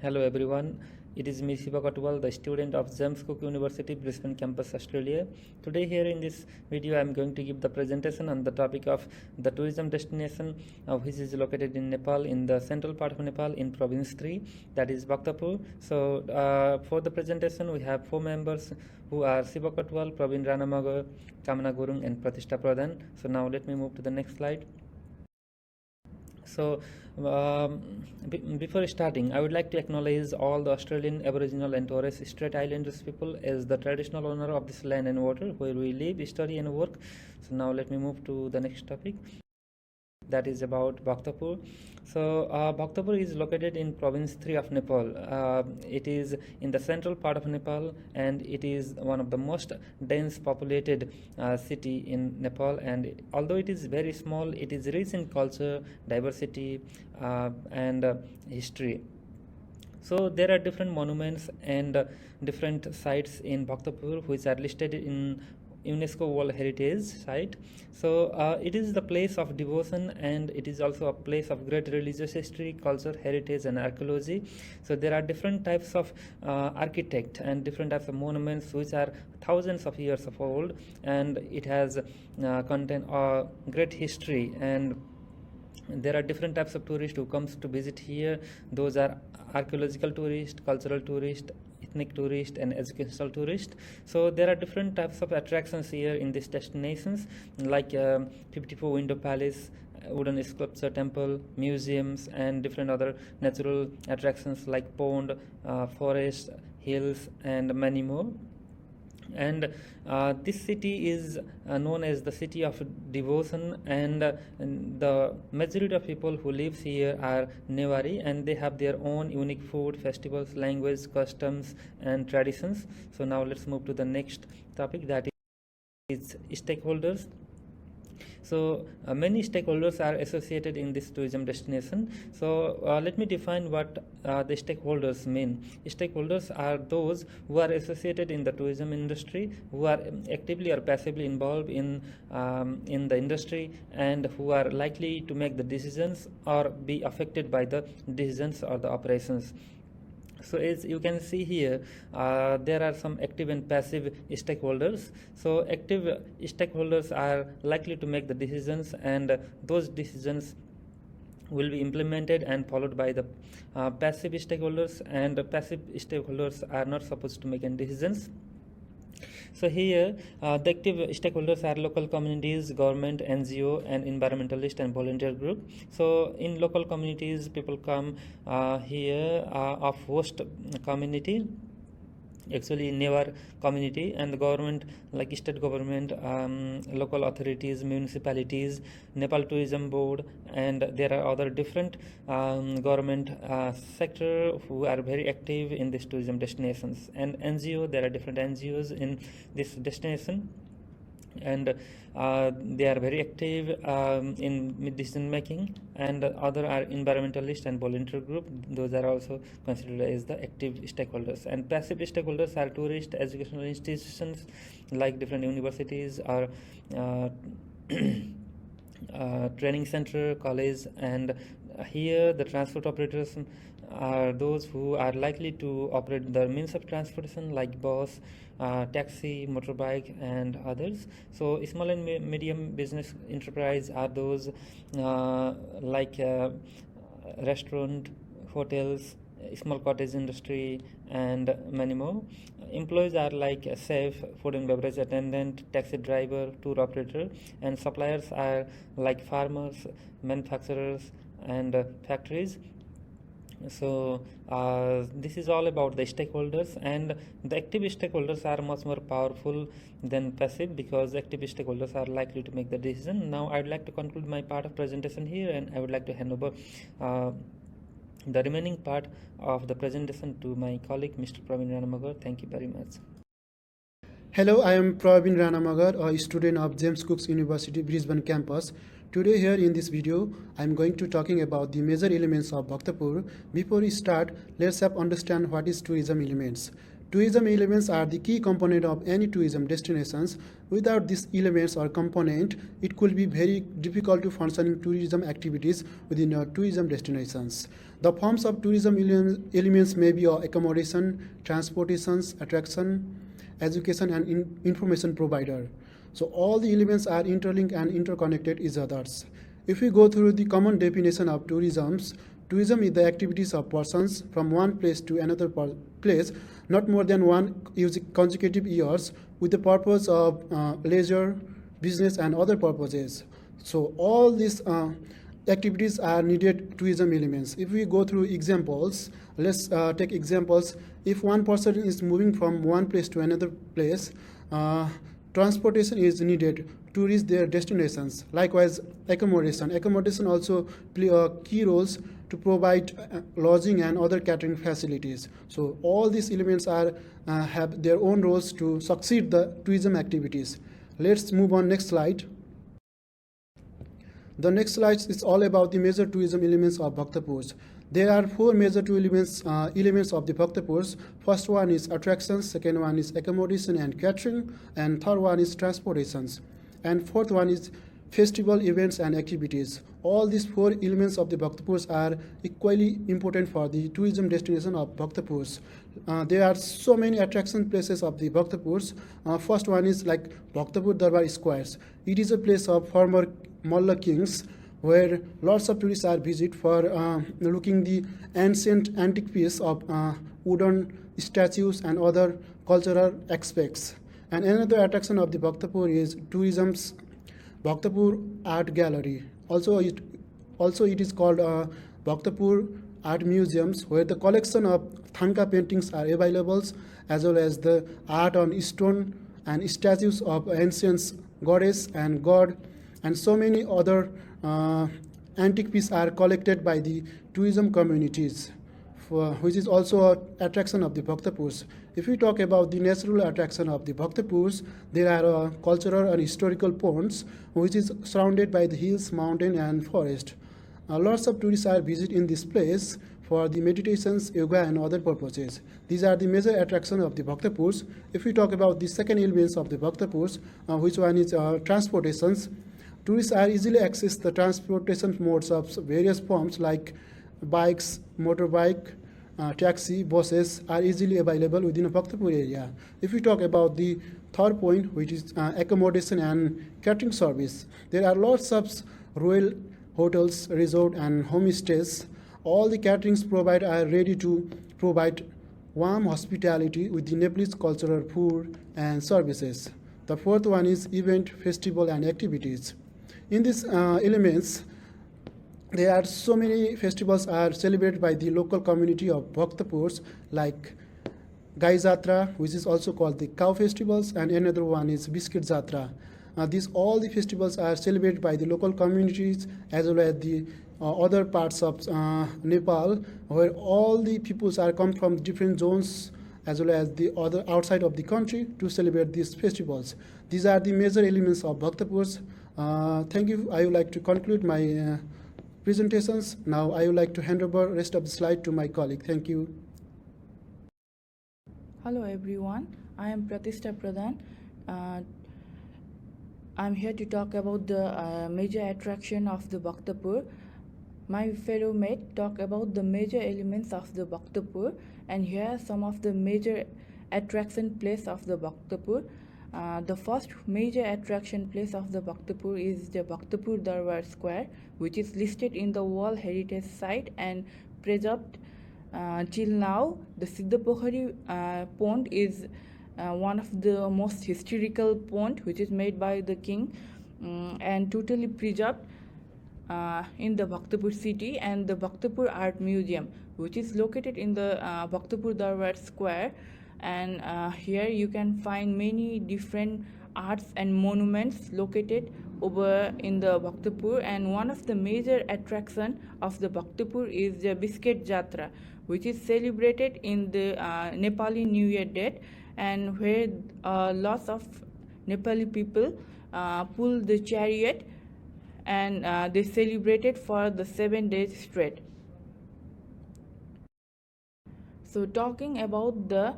Hello everyone, it is me Bhaktapur, the student of James Cook University, Brisbane campus, Australia. Today here in this video I am going to give the presentation on the topic of the tourism destination which is located in Nepal, in the central part of Nepal, in province 3, that is Bhaktapur. So for the presentation we have 4 members who are Siva Katwal, Praveen Ranamagar, Kamana Gurung and Pratishtha Pradhan. So now let me move to the next slide. So before starting, I would like to acknowledge all the Australian Aboriginal and Torres Strait Islanders people as the traditional owner of this land and water where we live, study and work. So now let me move to the next topic, that is about Bhaktapur. So Bhaktapur is located in province 3 of Nepal. It is in the central part of Nepal and it is one of the most dense populated city in Nepal, and although it is very small, it is rich in culture, diversity and history. So there are different monuments and different sites in Bhaktapur which are listed in UNESCO World Heritage Site. So it is the place of devotion and it is also a place of great religious history, culture, heritage and archaeology. So there are different types of architect and different types of monuments which are thousands of years of old, and it has contain a great history, and there are different types of tourists who comes to visit here. Those are archaeological tourists, cultural tourists, ethnic tourist and educational tourist. So there are different types of attractions here in these destinations, like 54 window palace, wooden sculpture temple, museums and different other natural attractions like pond, forest, hills and many more. And this city is known as the city of devotion, and the majority of people who live here are Newari, and they have their own unique food, festivals, language, customs and traditions. So now let's move to the next topic, that is stakeholders. So many stakeholders are associated in this tourism destination. So let me define what the stakeholders mean. Stakeholders are those who are associated in the tourism industry, who are actively or passively involved in the industry, and who are likely to make the decisions or be affected by the decisions or the operations. So as you can see here, there are some active and passive stakeholders. So active stakeholders are likely to make the decisions, and those decisions will be implemented and followed by the passive stakeholders, and passive stakeholders are not supposed to make any decisions. So here the active stakeholders are local communities, government, NGO and environmentalist and volunteer group. So in local communities, people come here of host community, actually Newar community, and the government like state government, local authorities, municipalities, Nepal Tourism Board, and there are other different government sector who are very active in these tourism destinations. And NGO, there are different NGOs in this destination, and they are very active in decision making, and other are environmentalist and volunteer group. Those are also considered as the active stakeholders. And passive stakeholders are tourist, educational institutions like different universities or training center, college, and here the transport operators are those who are likely to operate the means of transportation like bus, taxi, motorbike and others. So small and medium business enterprise are those like restaurant, hotels, small cottage industry and many more. Employees are like a chef, food and beverage attendant, taxi driver, tour operator, and suppliers are like farmers, manufacturers and factories. So this is all about the stakeholders, and the active stakeholders are much more powerful than passive, because active stakeholders are likely to make the decision. Now I'd like to conclude my part of presentation here, and I would like to hand over the remaining part of the presentation to my colleague Mr. Praveen Ranamagar. Thank you very much. Hello, I am Praveen Ranamagar, a student of James Cook University, Brisbane campus. Today here in this video, I am going to talking about the major elements of Bhaktapur. Before we start, let's have understand what is tourism elements. Tourism elements are the key component of any tourism destinations. Without these elements or component, it could be very difficult to functioning tourism activities within your tourism destinations. The forms of tourism elements may be accommodation, transportations, attraction, education, and information provider. So all the elements are interlinked and interconnected each others. If we go through the common definition of tourism is the activities of persons from one place to another place, not more than one consecutive years, with the purpose of leisure, business, and other purposes. So all these activities are needed tourism elements. If we go through examples, let's take examples. If one person is moving from one place to another place, transportation is needed to reach their destinations. Likewise, accommodation also play key roles to provide lodging and other catering facilities. So all these elements are have their own roles to succeed the tourism activities. Let's move on next slide. The next slide is all about the major tourism elements of Bhaktapur. There are four major elements of the Bhaktapur. First one is attractions, second one is accommodation and catering, and third one is transportations, and fourth one is festival events and activities. All these four elements of the Bhaktapur are equally important for the tourism destination of Bhaktapur. There are so many attraction places of the Bhaktapur. First one is like Bhaktapur Darbar Squares. It is a place of former Malla kings where lots of tourists are visit for looking the ancient antique piece of wooden statues and other cultural aspects. And another attraction of the Bhaktapur is tourism's Bhaktapur Art Gallery. Also it is called Bhaktapur Art Museums, where the collection of Thangka paintings are available, as well as the art on stone and statues of ancient goddess and god, and so many other antique pieces are collected by the tourism communities, which is also an attraction of the Bhaktapur. If we talk about the natural attraction of the Bhaktapur, there are cultural and historical ponds, which is surrounded by the hills, mountain, and forest. Lots of tourists are visit in this place for the meditations, yoga, and other purposes. These are the major attractions of the Bhaktapur. If we talk about the second elements of the Bhaktapur, which one is transportations, tourists are easily access the transportation modes of various forms like bikes, motorbike, taxi, buses are easily available within a Bhaktapur area. If we talk about the third point, which is accommodation and catering service, there are lots of royal hotels, resort, and homestays. All the caterings provided are ready to provide warm hospitality with the Nepalese cultural food and services. The fourth one is event, festival, and activities. In these elements, there are so many festivals are celebrated by the local community of Bhaktapur, like Gai Jatra, which is also called the cow festivals, and another one is Biscuit Jatra. All the festivals are celebrated by the local communities as well as the other parts of Nepal, where all the peoples are come from different zones as well as the other outside of the country to celebrate these festivals. These are the major elements of Bhaktapur. Thank you. I would like to conclude my presentations. Now I would like to hand over rest of the slide to my colleague. Thank you. Hello everyone, I am Pratishtha Pradhan. I'm here to talk about the major attraction of the Bhaktapur. My fellow mate talk about the major elements of the Bhaktapur, and here are some of the major attraction place of the Bhaktapur. The first major attraction place of the Bhaktapur is the Bhaktapur Darbar Square, which is listed in the World Heritage Site and preserved till now. The Siddhapokhari pond is one of the most historical pond which is made by the king and totally preserved in the Bhaktapur city. And the Bhaktapur Art Museum, which is located in the Bhaktapur Darbar Square, and here you can find many different arts and monuments located over in the Bhaktapur. And one of the major attraction of the Bhaktapur is the Biscuit Jatra, which is celebrated in the Nepali New Year date, and where lots of Nepali people pull the chariot and they celebrate it for the 7 days straight. So talking about the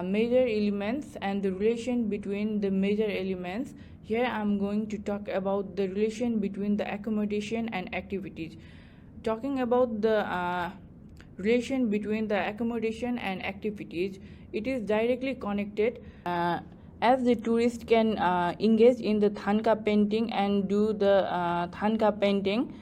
major elements and the relation between the major elements. Here I'm going to talk about the relation between the accommodation and activities. Talking about the relation between the accommodation and activities, it is directly connected, as the tourist can engage in the thanka painting and do the thanka painting.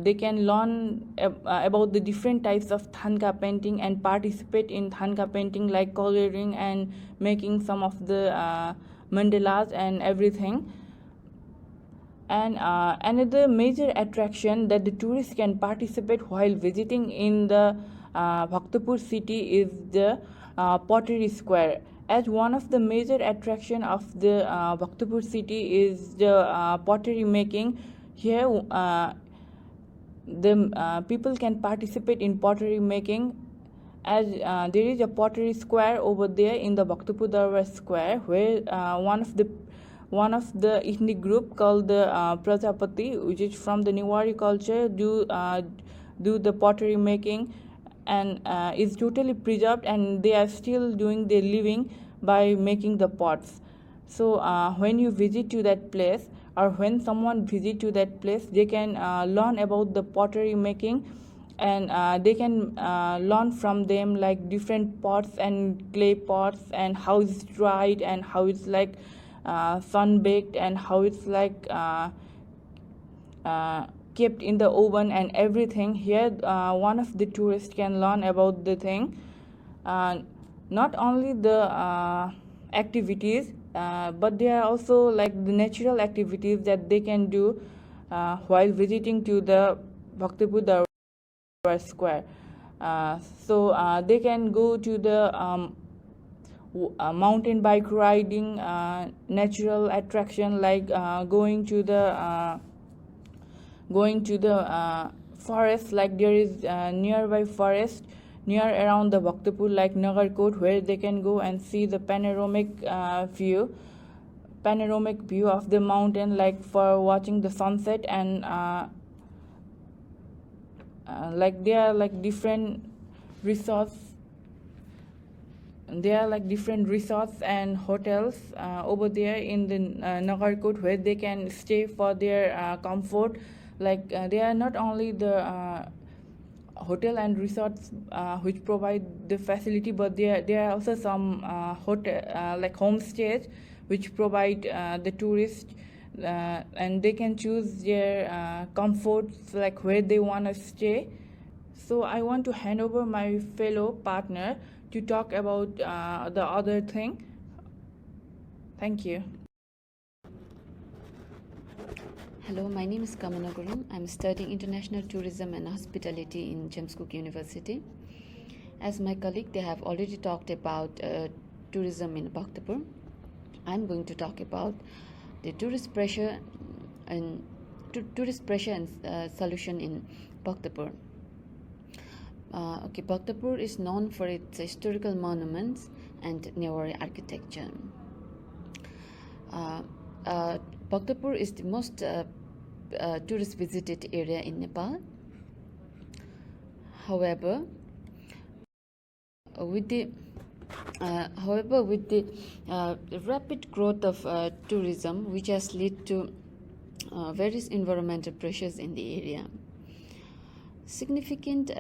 They can learn about the different types of thanka painting and participate in thanka painting, like coloring and making some of the mandalas and everything. And another major attraction that the tourists can participate while visiting in the Bhaktapur city is the Pottery Square. As one of the major attraction of the Bhaktapur city is the pottery making. Here the people can participate in pottery making, as there is a pottery square over there in the Bhaktapur Darbar Square, where one of the ethnic group called the Prajapati, which is from the Newari culture, do the pottery making, and is totally preserved, and they are still doing their living by making the pots. So when you visit to that place, or when someone visit to that place, they can learn about the pottery making, and they can learn from them like different pots and clay pots, and how it's dried, and how it's like sun baked, and how it's like kept in the oven and everything. Here one of the tourists can learn about the thing, not only the activities, but there are also like the natural activities that they can do while visiting to the Bhaktapur Darbar Square. So they can go to the mountain bike riding, natural attraction like going to the forest, like there is nearby forest near around the Bhaktapur, like Nagarkot, where they can go and see the panoramic view of the mountain, like for watching the sunset. And like there are like different resorts. There are like different resorts and hotels over there in the Nagarkot, where they can stay for their comfort. Like they are not only the hotel and resorts which provide the facility, but there are also some hotel like homestays which provide the tourists, and they can choose their comforts, like where they want to stay. So I want to hand over my fellow partner to talk about the other thing. Thank you. Hello, my name is Kamana Gurung. I'm studying International Tourism and Hospitality in James Cook University. As my colleague, they have already talked about tourism in Bhaktapur. I'm going to talk about the tourist pressure and solution in Bhaktapur. Bhaktapur is known for its historical monuments and Newari architecture. Bhaktapur is the most tourist visited area in Nepal. However, with the rapid growth of tourism, which has led to various environmental pressures in the area. Significant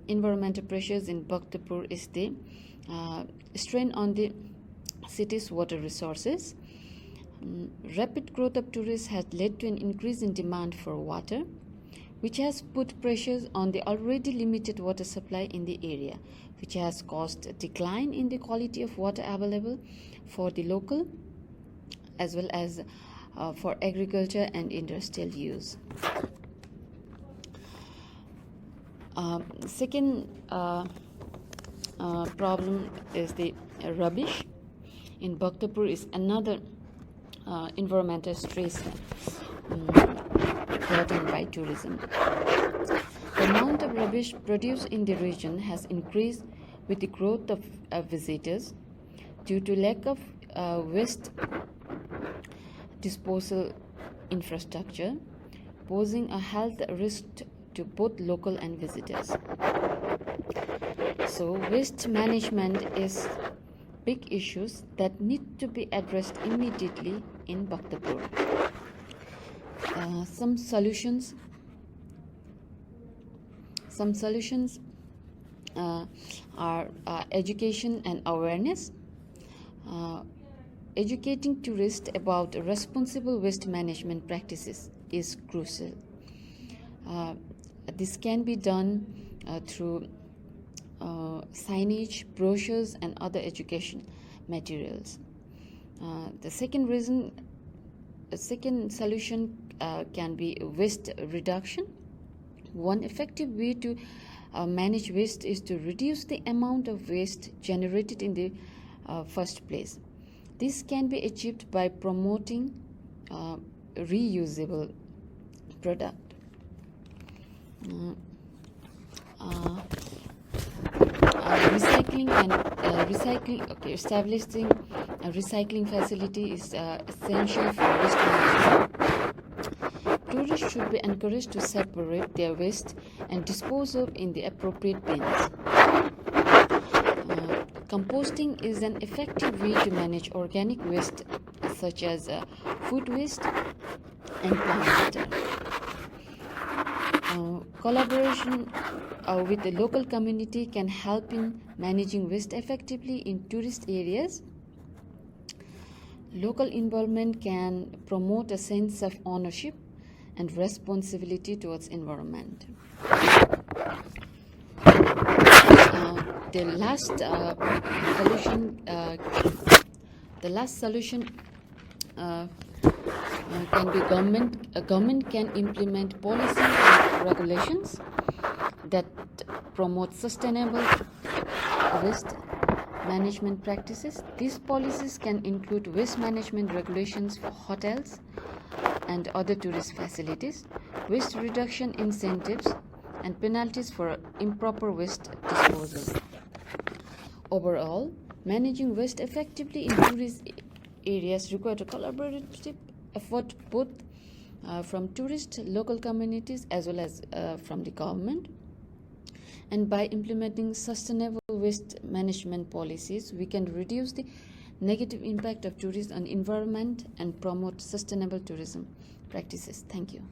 environmental pressures in Bhaktapur is the strain on the city's water resources. Rapid growth of tourists has led to an increase in demand for water, which has put pressures on the already limited water supply in the area, which has caused a decline in the quality of water available for the local as well as for agriculture and industrial use. Second problem is the rubbish in Bhaktapur is another environmental stress brought on by tourism. The amount of rubbish produced in the region has increased with the growth of visitors due to lack of waste disposal infrastructure, posing a health risk to both local and visitors. So waste management is big issues that need to be addressed immediately in Bhaktapur. Some solutions are education and awareness. Educating tourists about responsible waste management practices is crucial. This can be done through signage, brochures, and other education materials. The second solution can be waste reduction. One effective way to manage waste is to reduce the amount of waste generated in the first place. This can be achieved by promoting reusable product. Establishing a recycling facility is essential for waste management. Tourists should be encouraged to separate their waste and dispose of in the appropriate bins. Composting is an effective way to manage organic waste such as food waste and plant litter. Collaboration with the local community can help in managing waste effectively in tourist areas. Local involvement can promote a sense of ownership and responsibility towards environment. The last solution can be government can implement policies and regulations that promote sustainable waste management practices. These policies can include waste management regulations for hotels and other tourist facilities, waste reduction incentives, and penalties for improper waste disposal. Overall, managing waste effectively in tourist areas requires a collaborative effort both from tourist local communities as well as from the government. And by implementing sustainable waste management policies, we can reduce the negative impact of tourism on environment and promote sustainable tourism practices. Thank you.